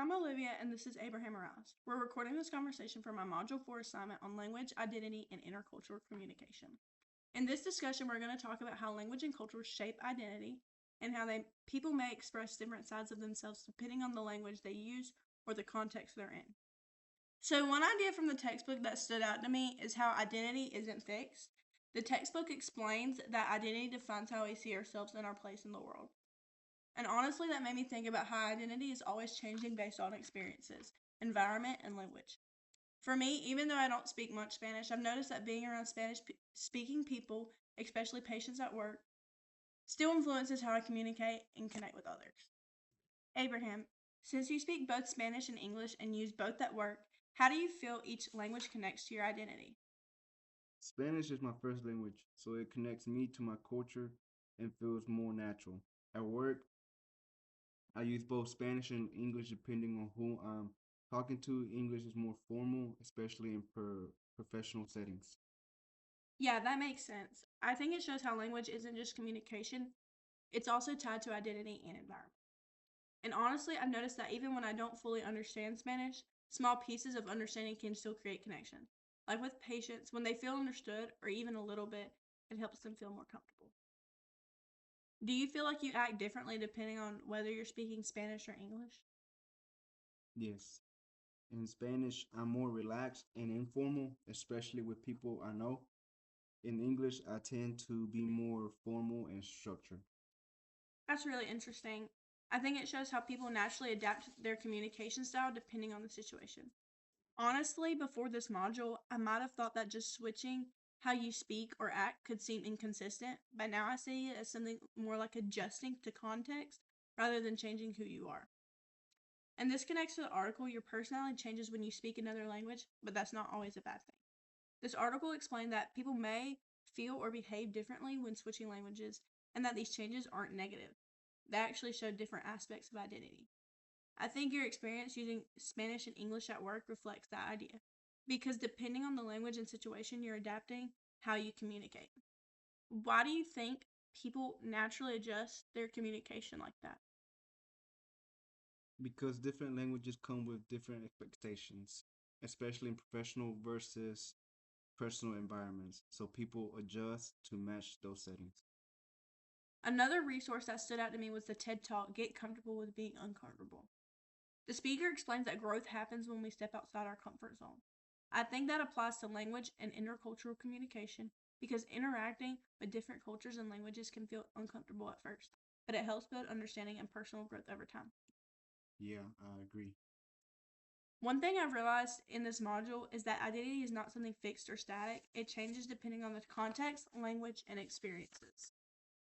I'm Olivia, and this is Abraham Morales. We're recording this conversation for my Module 4 assignment on language, identity, and intercultural communication. In this discussion, we're going to talk about how language and culture shape identity and how people may express different sides of themselves depending on the language they use or the context they're in. So, one idea from the textbook that stood out to me is how identity isn't fixed. The textbook explains that identity defines how we see ourselves and our place in the world. And honestly, that made me think about how identity is always changing based on experiences, environment, and language. For me, even though I don't speak much Spanish, I've noticed that being around Spanish speaking people, especially patients at work, still influences how I communicate and connect with others. Abraham, since you speak both Spanish and English and use both at work, how do you feel each language connects to your identity? Spanish is my first language, so it connects me to my culture and feels more natural. At work, I use both Spanish and English depending on who I'm talking to. English is more formal, especially in professional settings. Yeah, that makes sense. I think it shows how language isn't just communication, it's also tied to identity and environment. And honestly, I've noticed that even when I don't fully understand Spanish, small pieces of understanding can still create connection. Like with patients, when they feel understood, or even a little bit, it helps them feel more comfortable. Do you feel like you act differently depending on whether you're speaking Spanish or English? Yes. In Spanish, I'm more relaxed and informal, especially with people I know. In English, I tend to be more formal and structured. That's really interesting. I think it shows how people naturally adapt their communication style depending on the situation. Honestly, before this module, I might have thought that just switching how you speak or act could seem inconsistent, but now I see it as something more like adjusting to context rather than changing who you are. And this connects to the article your personality changes when you speak another language, but that's not always a bad thing. This article explained that people may feel or behave differently when switching languages, and that these changes aren't negative. They actually show different aspects of identity. I think your experience using Spanish and English at work reflects that idea. Because depending on the language and situation, you're adapting how you communicate. Why do you think people naturally adjust their communication like that? Because different languages come with different expectations, especially in professional versus personal environments. So people adjust to match those settings. Another resource that stood out to me was the TED Talk, Get Comfortable with Being Uncomfortable. The speaker explains that growth happens when we step outside our comfort zone. I think that applies to language and intercultural communication because interacting with different cultures and languages can feel uncomfortable at first, but it helps build understanding and personal growth over time. Yeah, I agree. One thing I've realized in this module is that identity is not something fixed or static, it changes depending on the context, language, and experiences.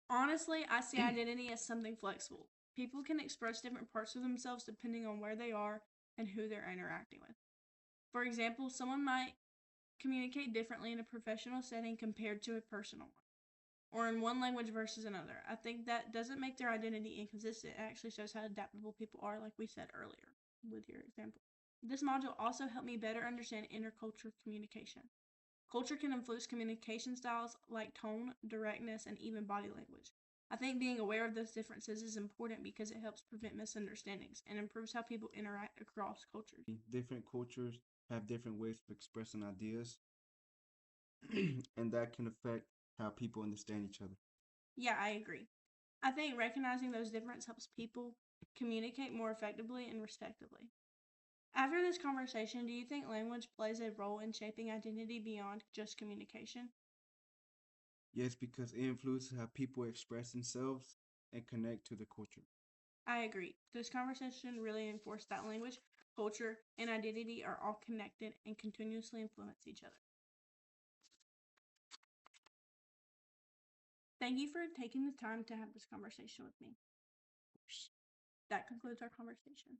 Honestly, I see identity as something flexible. People can express different parts of themselves depending on where they are and who they're interacting with. For example, someone might communicate differently in a professional setting compared to a personal one, or in one language versus another. I think that doesn't make their identity inconsistent. It actually shows how adaptable people are, like we said earlier with your example. This module also helped me better understand intercultural communication. Culture can influence communication styles like tone, directness, and even body language. I think being aware of those differences is important because it helps prevent misunderstandings and improves how people interact across cultures. Different cultures have different ways of expressing ideas, and that can affect how people understand each other. Yeah, I agree. I think recognizing those differences helps people communicate more effectively and respectively. After this conversation, do you think language plays a role in shaping identity beyond just communication? Yes, because it influences how people express themselves and connect to the culture. I agree. This conversation really enforced that language, culture, and identity are all connected and continuously influence each other. Thank you for taking the time to have this conversation with me. That concludes our conversation.